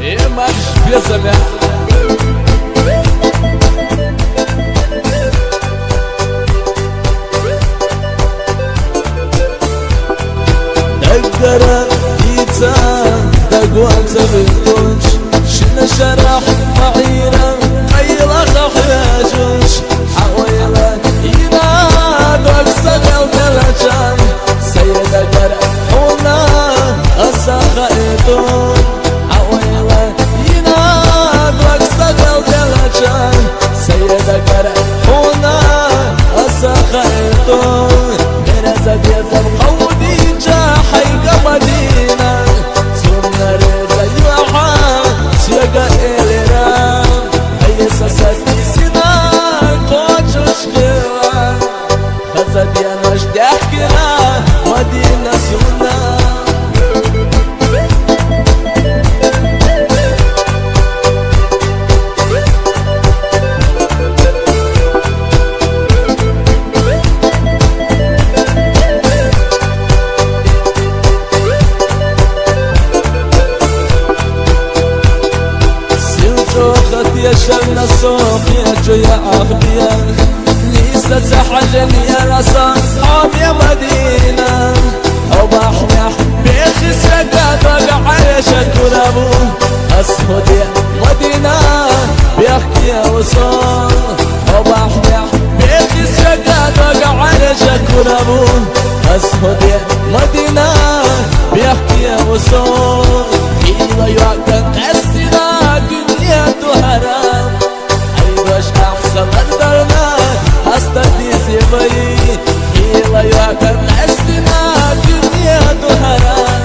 Masz piesemia دقرة إيتا دقوانتا بالدوش شنا شرح معينا قيلة خحياجوش حويلة ينادوك سقل دلجان سيدة قرأ هنا أساق إيتون حويلة ينادوك سقل دلجان سيدة قرأ هنا أساق إيتون مرزا بيزا بقودي حيقة مدينة سنة رزا يوحا سيقا إلينا هيسا ساتي سينا قوتش شكرا خزا ديانوش دحكنا مدينة سنة يشرنا السوق يجو يا أغبياء ليسا تحجن يا رسا أصحاب يا مدينة أو بحنح بيخي سكات وقعيشة كرابو أسهد يا مدينة بيحكي يا وصول أو بحنح بيخي سكات وقعيشة كرابو أسهد يا مدينة بيحكي يا وصول إلا يوقت أسنا دنيا تهران عيبش أحسن قدرنا أستدي زبي إلا يوقت أسنا دنيا تهران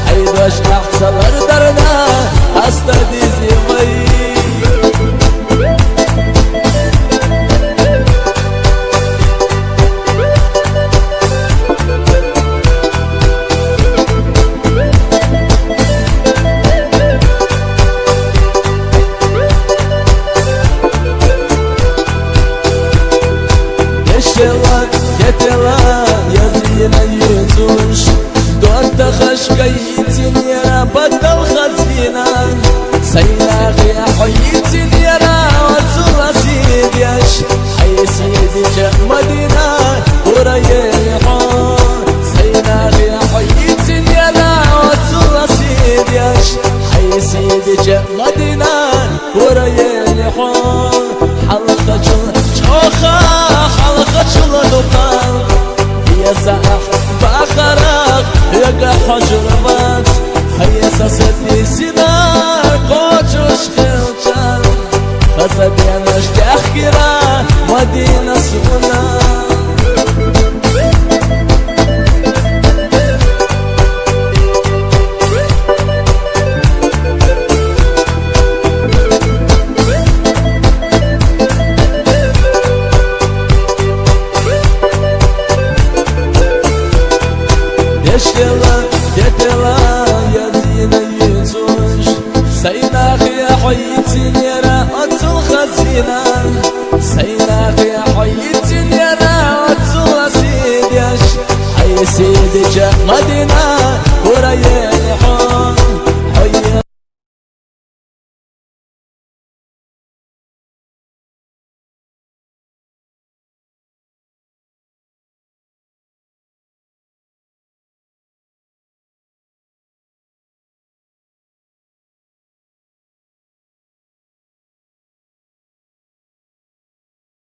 عيبش أحسن قدرنا أستدي زبي حييتني يا بدل خزينة سيلاقي حييتني يا وصل سيديش حي سيدي جاء مدينة وريحان سيلاقي حييتني يا وصل سيديش حي سيدي جاء مدينة وريحان حلقة شوخة حلقة شلطان يا ساح بخرق يقع حجربات هيا ساسدني سنار قوتش خلجان فسد ينش تحكيرا مدينة سونا يتلا يا زينة يزوج سيناخي حيتي يا رأت الخزينة